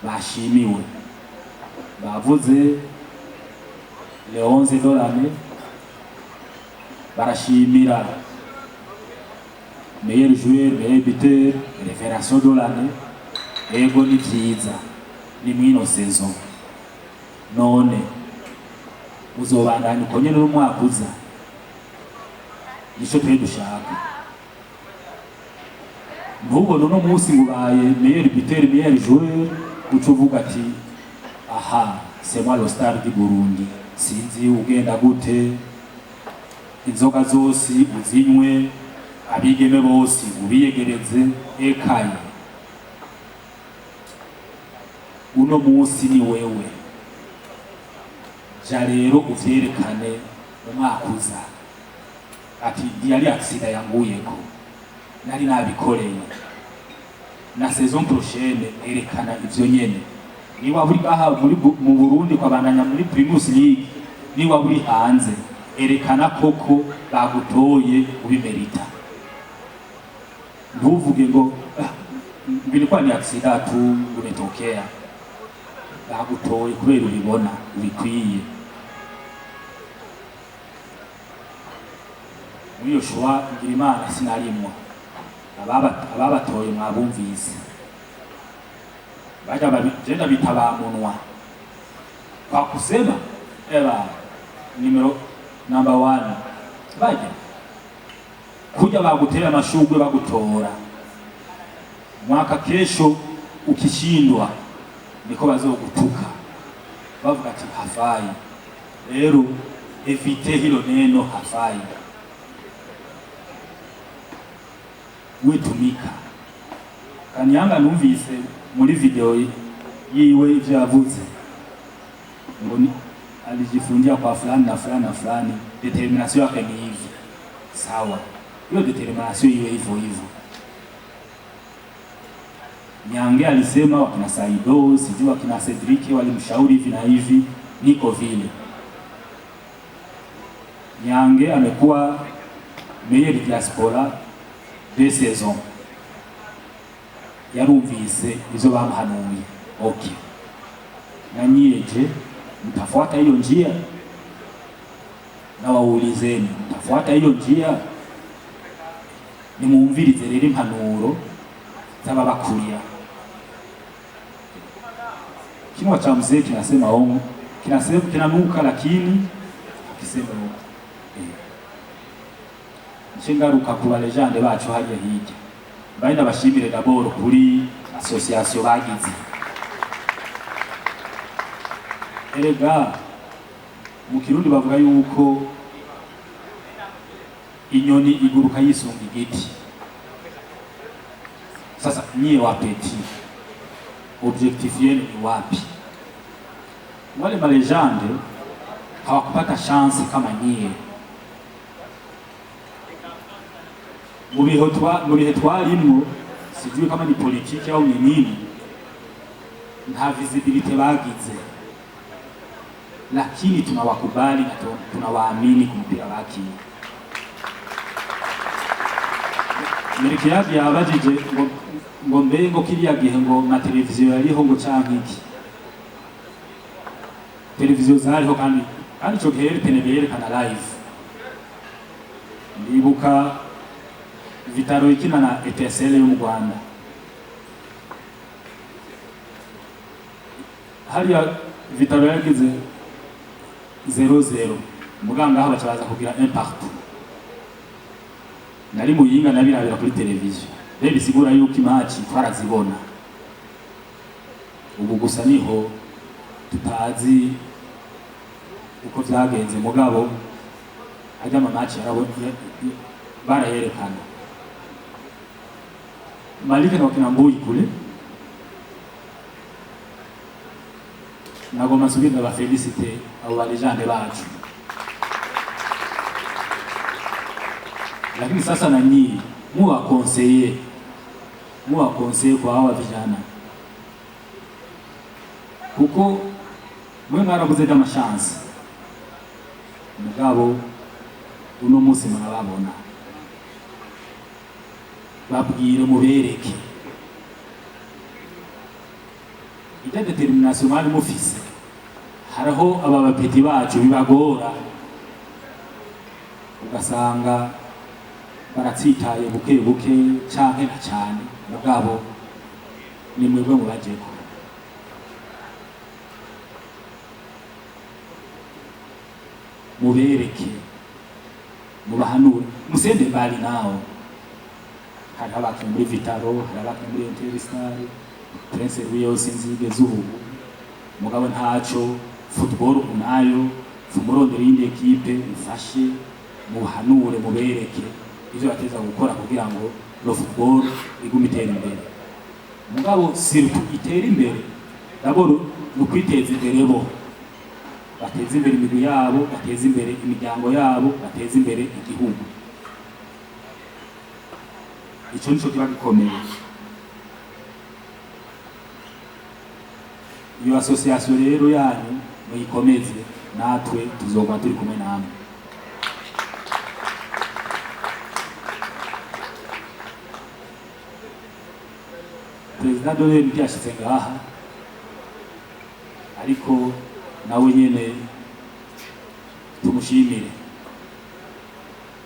bashimiwe bavuze le 11 de l'année barashimira meilleur joueur meilleur buteur révélation de l'année ego ni vyiza ni mwino saison none uzobandanya uko nyene n'umwaka uza nico twe dushaka ntubone uno munsi ngubaye meilleur buteur meilleur joueur ucuvuga ati aha c'est moi le star du Burundi sinzi ugenda gute inzoga zose uzinywe abigeme bose ubiyegereze ekaye uno munsi ni wewe ja rero uvyerekane umwaka uza ati yari accident yanguyeko nari nabikoreye na saison prochaine erekana ivyo nyene niba buri gaha mu Burundi kwabandanya muri Primus League niba buri hanze erekana koko bagutoye ubimerita ntuvuge ngo bilikuwa ni accident tu umetokea bagutoye kubera ubibona ubikwiye Uyo shwa Ngirimana sinarimwa ababatoye mwabumvise baja babigenda bitabamunwa kwa kusema number 1 baja kuja bagutera amashugwe bagutora mwaka kesho ukishindwa niko bazogutuka bavuga ati hafai rero evite hilo neno hafai witumika Kanyanga numvise muri video yiwe ivyo yavuze ngo alijifungia kwa fulani na fulani na fulani determination yake ni hivi sawa hiyo determination iwe hivyo hivyo Nyange alisema wakina Saido sijui wakina Cedric walimshauri hivi na hivi niko vile Nyange amekuwa meilleur diaspora de saison yarumvise izo bamuhanuye okay na nyeje mtafuata hiyo njia na waulizeni mtafuata hiyo njia nimuumvirize rero impanuro z'ababakuria kinwa cha mzee kinasema ongo kinasema kinanuka lakini kisema nshingaruka ku balejande bacu hariya hirya baina bashimire d'abord kuri association bagize erega mu Kirundi bavuga yuko inyoni iguruka yisunga igiti sasa nyie wapeti objectif yenu ni wapi wale malejande hawakupata chance kama nyie mubihe twarimwo sijui kama ni politiki au ni nini nta visibility bagize lakini tunawakubali na tunawaamini kumpira baki Mereke yabi yabajije ngo mbengo kiriya gihe ngo na televiziyo yariho ngo canke iki televiziyo zariho kandi ico gihe yerekana live ndibuka Vitaro ikina na ETSL yo mu Rwanda hariya Vitaro yagize 0-0 muganga aho bacabaza kugira impact nari muyinga nabirabira kuri televiziyo rero bisigura yuko imaci twarazibona ubu gusa niho tutazi uko vyagenze mugabo ajya amaci yarabonye barayerekana Malika na wakina Mbuyi kule nagoma subira ba felicite abo balejande bacu lakini sasa na nyinyi muwa conseiller kwa hawa vijana kuko mwe mwarabuze kama chance mugabo uno munsi murababona babwire mubereke ijya determination mwari mufise haraho aba bapeti bacu bibagora ugasanga baratsitaye buke buke canke na cyane mugabo ni mwebwe mubajeko mubereke mubahanure musende mbali nawo hari abakinnyi muri Vitaro hari abakinnyi muri Interstar Prince yose nzige z'ubu mugabo ntaco football unayo fumurondera indi equipe ufashe mubahanure mubereke ivyo bateza gukora kugira ngo lo football igume itera imbere mugabo surtout itera imbere d'abord no kwiteza imbere bo bateza imbere imigwi yabo bateza imbere imiryango yabo bateza imbere igihugu ico nico kiba gikomeye iyo association rero yanyu muyikomeze natwe tuzoba turi kumwe namwe Perezida Dore byashyize ngaha ariko nawe nyene tumushimire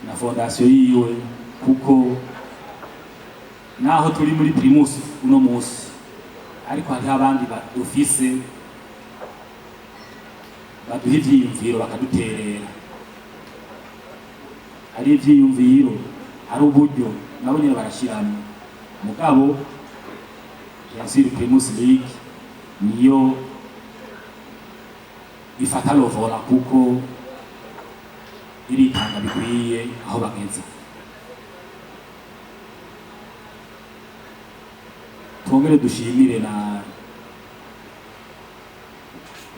na fondation yiwe kuko naho turi muri primus uno munsi ariko hari abandi badufise baduha ivyiyumviro bakaduterera hari ivyiyumviro hari uburyo nabo nyene barashiramo mugabo yansiri primus league niyo ifata lovora kuko iritanga bikwiye aho bageze twongere dushimire na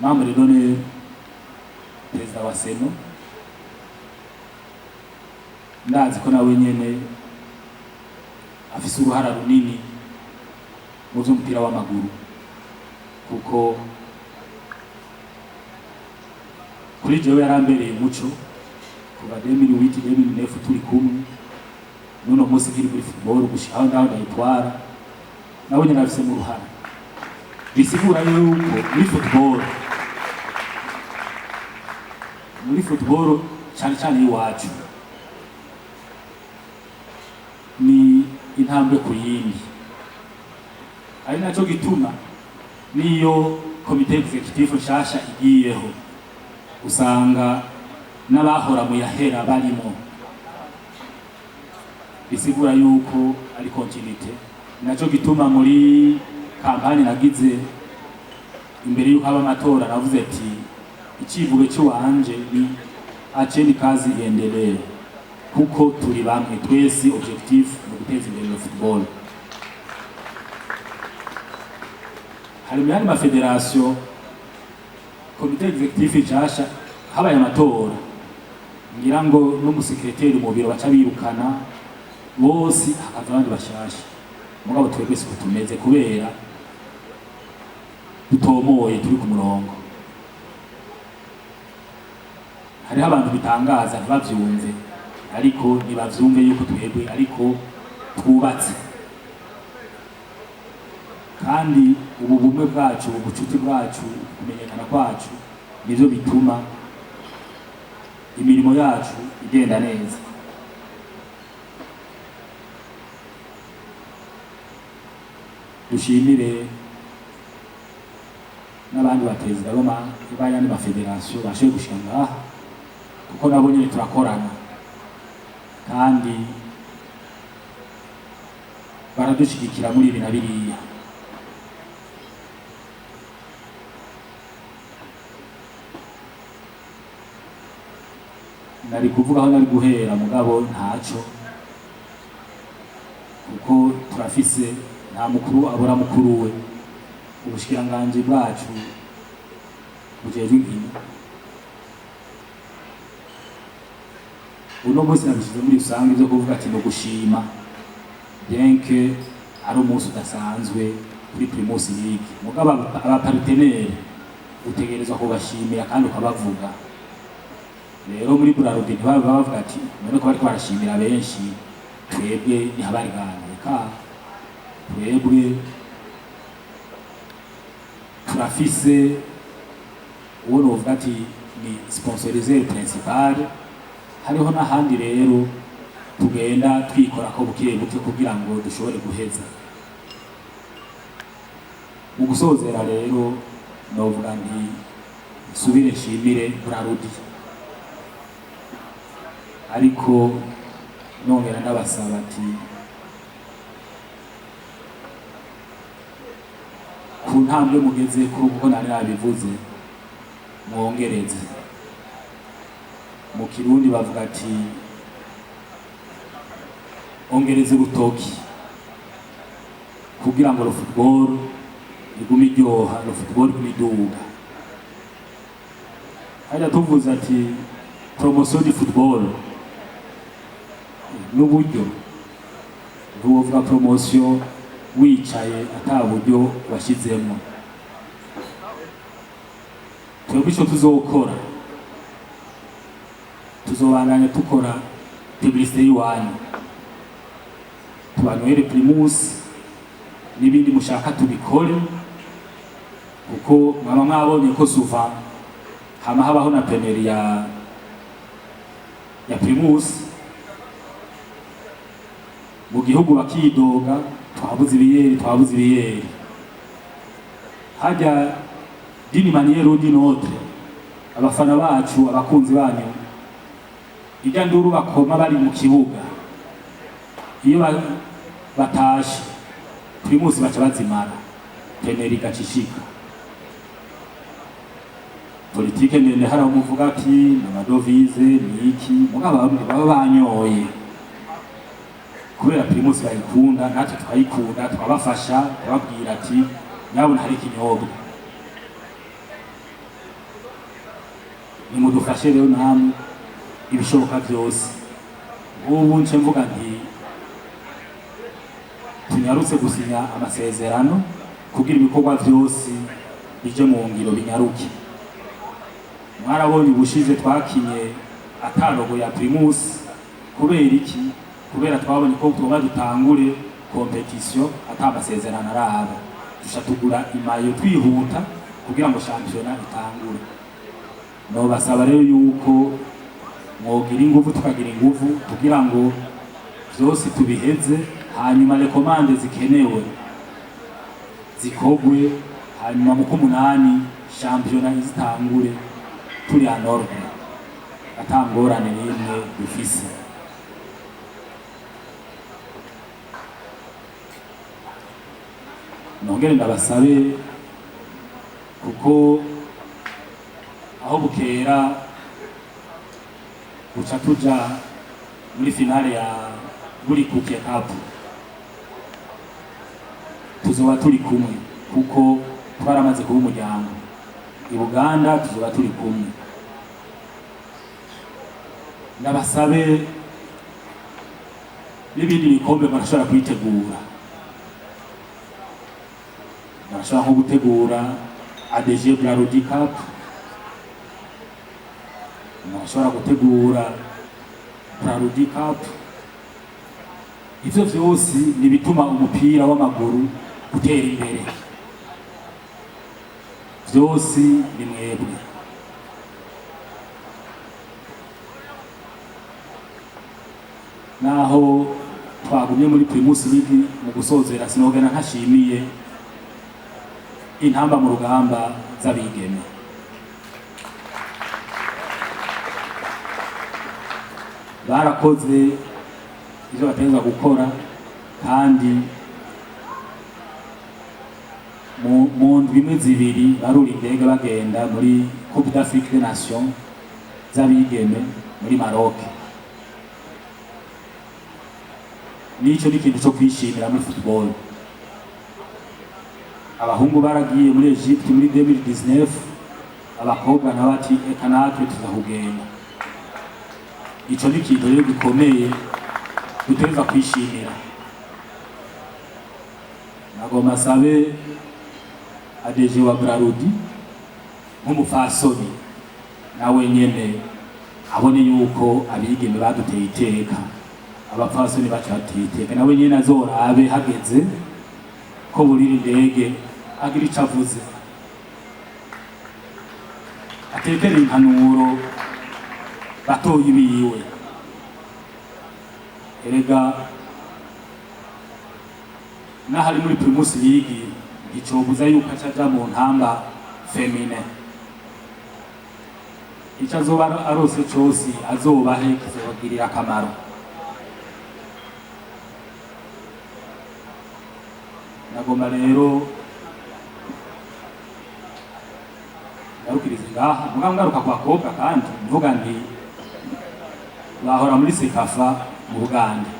membre d'honneur perezida wa Seno ndazi ko nawe nyene afise uruhara runini mu vy'umupira w'amaguru kuko kuri jewe yarambereye umuco kuva 2008-2009 turi kumwe nuno munsi nkiri muri football gushika aho ndaho ndayitwara nawe nyene afise mu ruhara bisigura yuko muri football cyane cyane iwacu ni intambwe ku yindi ari naco gituma niyo komite executive nshasha igiyeho usanga n'abahora mu yahera barimo bisigura yuko ari continuité naco gituma muri kampanye nagize imbere yuko aba amatora navuze ati ikivugo cy'uwanje ni acheni kazi iendelee kuko turi bamwe twese objectif mu guteza imbere no football hari mu yandi mafederation komite executive nshasha habaye amatora ngira ngo n'umusekreteri mu biro baca birukana bose hakaza abandi bashasha mugabo twebwe siko tumeze kubera dutomoye turi ku murongo hariho abantu bitangaza ntibavyumve ariko ntibavyumve yuko twebwe ariko twubatse kandi ubu bumwe bwacu ubucuti bwacu kumenyekana kwacu nivyo bituma imirimo yacu igenda neza dushimire n'abandi baperezida b'ayandi mafederasiyo bashoboye gushika ngaha kuko nabo nyene turakorana kandi baradushigikira muri ibi na biriya nari kuvuga aho nari guhera mugabo ntaco kuko turafise nta mukuru abura mukuru we ubushikiranganje bwacu bujejwe inkino uno munsi nabishize muri rusange byo kuvuga ati no gushima bien que ari umunsi udasanzwe kuri Primus League mugabo abapartenere utegerezwa kubashimira kandi ukabavuga rero muri Burarudi bavuga ati none ko bariko barashimira benshi twebwe ni habarigane ka twebwe turafise uwo novuga ati ni sponsoriser principal, hariho n'ahandi rero tugenda twikora ko buke buke kugira ngo dushobore guheza. Mu gusozera rero novuga nti subire nshimire Brarudi, ariko nongera ndabasaba ati ku ntambwe mugeze ko kuko nari nabivuze mwongereze. Mu Kirundi bavuga ati ongereze urutoki kugira ngo football igume iryoha, football igume iduga. Hajya tuvuze ati promotion du football n'uburyo ntuvuga promotion wicaye ata buryo washizemo. Twebwe ico tuzokora, tuzobandanya tukora publicité yiwanyu, tubanywere primus n'ibindi mushaka tubikore, kuko mwaba mwabonye ko suva hama habaho na peneri ya primus mu gihugu bakidoga twabuze ibiyeri. Hajya dini manière ou d'une autre, abafana bacu abakunzi banyu ijya nduru bakoma bari mu kibuga, iyo batashe primus baca bazimara, peneri gacishika. Politike ndende haraho muvuga ati n'amadovize n'iki, mugabo baba banyoye kubera primus bayikunda, natwe twayikunda, twabafasha twababwira ati nyabona hari ikinyobwa, nimudufashe rero namwe ibishoboka byose. Ubu nce mvuga nti tunyarutse gusinya amasezerano kugira ibikorwa byose bije mu ngiro binyaruke. Mwarabonye ubushize twakinye atarogo ya primus, kubera iki? Kubera twabonye ko tuba dutangure competition ata amasezerano araba, dushatugura imayo twihuta kugira ngo championnat itangure. No basaba rero yuko mwogira ingufu tukagira ingufu kugira ngo byose tubiheze, hanyuma rekomande zikenewe zikogwe, hanyuma mu kumunani championnat izitangure turi anorme atangorane n'imwe dufise. Nongere ndabasabe kuko aho bukera uca tuja muri finale ya buri kuke cup, tuzoba turi kumwe kuko twaramaze kuba umuryango. I Buganda tuzoba turi kumwe. Ndabasabe n'ibindi bikombe barashobora kwitegura, barashobora nko gutegura ADG Brarudi Cup, barashobora gutegura Brarudi Cup. Ivyo vyose ni bituma umupira w'amaguru utera imbere, byose ni mwebwe. Naho twagumye muri primus league mu gusozera, sinogena ntashimiye intamba mu rugamba z'abigeme. Barakoze ivyo bategeza gukora, kandi mu ndwi imwe zibiri barura indege bagenda muri Coupe d'Afrique des Nations z'abigeme muri Maroc. Nico ni ikintu cyo kwishimira muri football. Abahungu baragiye muri Egypte muri 2019, abakobwa nabati eka natwe tuzahugenda. Ico ni ikintu rero gikomeye duteza kwishimira. Nagomba sabe ADG wa Brarudi nk'umufasoni nawe nyene abone yuko abigeme baduteye iteka, abafasoni bacateye iteka, nawe nyene azorabe hageze ko burira indege agira ico avuze. atekere impanuro batoyi biwe. Erega n'ahari muri Primus League icobuza yuko acaja mu ntamba femine. Ico azoba arose cose azobahe kizobagirira akamaro. Nagomba rero narukiriza ngaha muga ngaruka ku bakobwa kandi mvuga nti bahora muri Sekafa mu Buganda.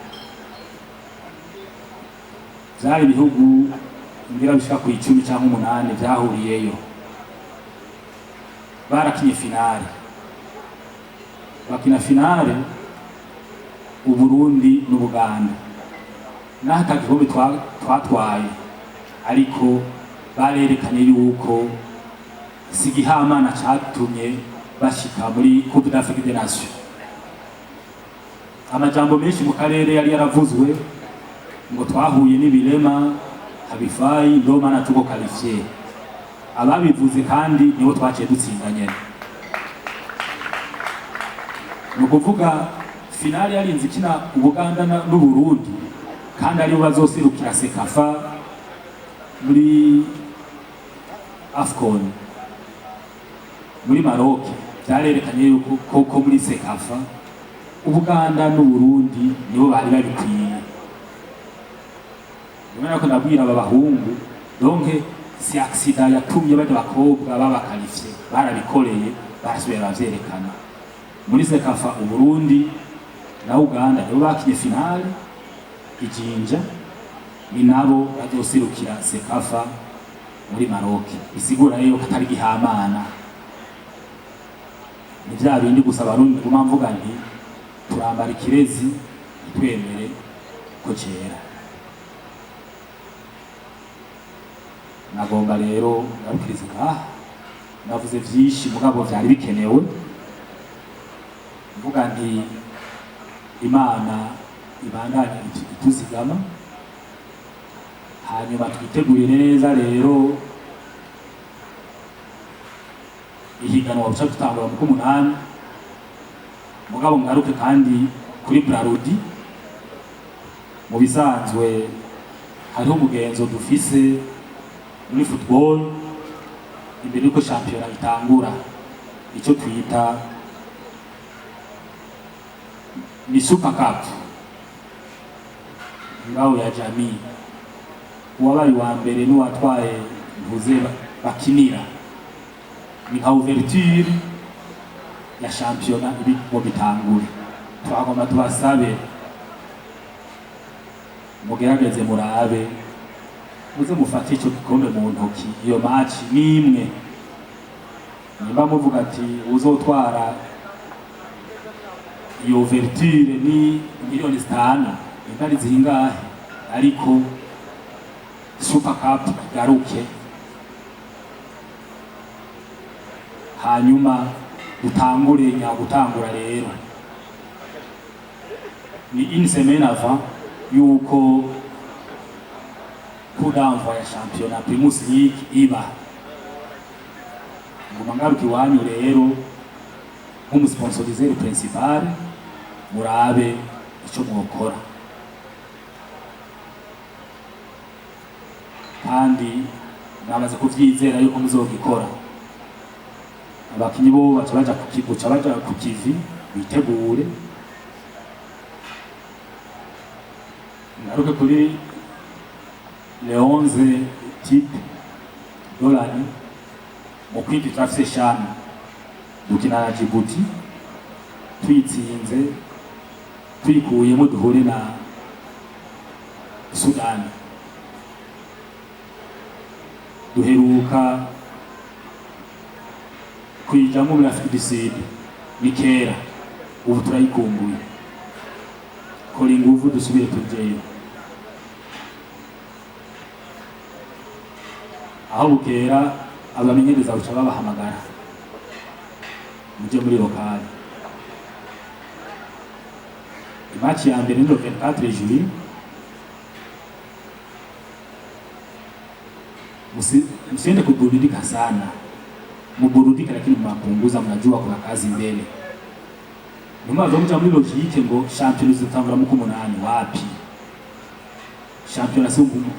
Vyari ibihugu ngira bishika ku 10 cyangwa 8 vyahuriyeyo, barakinye finale. Bakina finale Uburundi n'Ubuganda, naho atagikombe twatwaye, ariko barerekanye yuko sigihamana catumye bashika muri Coupe d'Afrique des Nations. Amajambo menshi mu karere yari yaravuzwe ngo twahuye n'ibirema habifai ndo mana tuko qualifié. Ababivuze kandi nibo twaciye dutsindanye. No kuvuga finale yari nzikina Ubuganda n'Uburundi kandi ari bazosirukira Sekafa muri AFCON muri Maroc. Byarerekanye yuko koko muri Sekafa Ubuganda n'Uburundi nibo bari babikwiye. Ubona ko ndabwira aba bahungu donke si accident yatumye bajya bakobwa babakalifye, barabikoreye barasubira bavyerekana. Muri Sekafa Uburundi na Uganda nibo bakinye finale ijinja, ni nabo bazosirukira Sekafa muri Maroc. Isigura rero katari gihamana. Ni bya bindi gusa Abarundi guma mvuga nti turambara ikirezi twemere ko cera. Nagomba rero narukiriza ngaha navuze vyinshi mugabo vyari bikenewe. Mvuga nti Imana ibandanye ituzigama, hanyuma twitegurire neza rero ihiganwa buca tutangura mu 8. Mugabo ngaruke kandi kuri Brarudi. Mu bisanzwe hariho umugenzo dufise muri football imbere yuko shampiyona itangura, icyo twita ni Super Cup ngao ya jamii. Uwabaye wa mbere n'uwatwaye mvuze bakinira ni nka ouverture ya shampiyona ibi mu bitangure. Twagomba tubasabe mugerageze murabe muze mufate icyo gikombe mu ntoki. Iyo match nimwe nimba muvuga ati uzotwara iyo ouverture ni miliyoni 5 intari zingahe, ariko Super Cup garuke hanyuma utangure nyagutangura rero ni une semaine avant yuko kudanva ya championnat Primus League iba. Ngoma ngaruki wanyu rero nk'umusponsorizer principal murabe icyo mwokora, kandi namaze kuvyizera yuko muzogikora. Abakinyi bo baca baja ku kivi bitegure. Ngaruke kuri les 11 types dolari mu kwindi trafise shanu dukina na Djibouti, twitsinze twikuyemo duhure na Sudan. Duheruka kwijamo muri Afrique du Sud ni kera, ubu turayikumbuye. Kora inguvu dusubire tujeyo. Aho bukera abamenyereza buca babahamagara muje muri lokali. Match ya mbere ni 24 juillet. Msiende kuburudika sana. muburudike, lakini mnapunguza, mnajua kuna kazi mbele. Nimaza mja muri logique ngo champion zitangura mu 8 wapi? Champion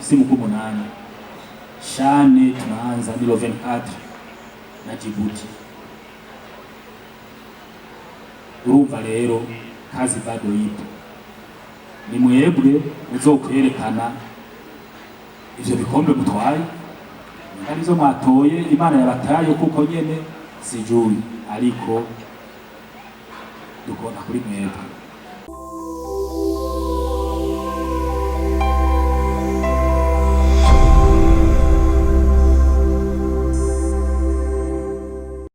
si mu 8. Shane tunaanza ni 24 na Djibouti. Urumva rero kazi bado ipo. Ni mwebwe muzokwerekana ivyo bikombe mutwaye, arizo mwatoye, Imana yabataye kuko nyene sijui, ariko dukona kuri mwebwe.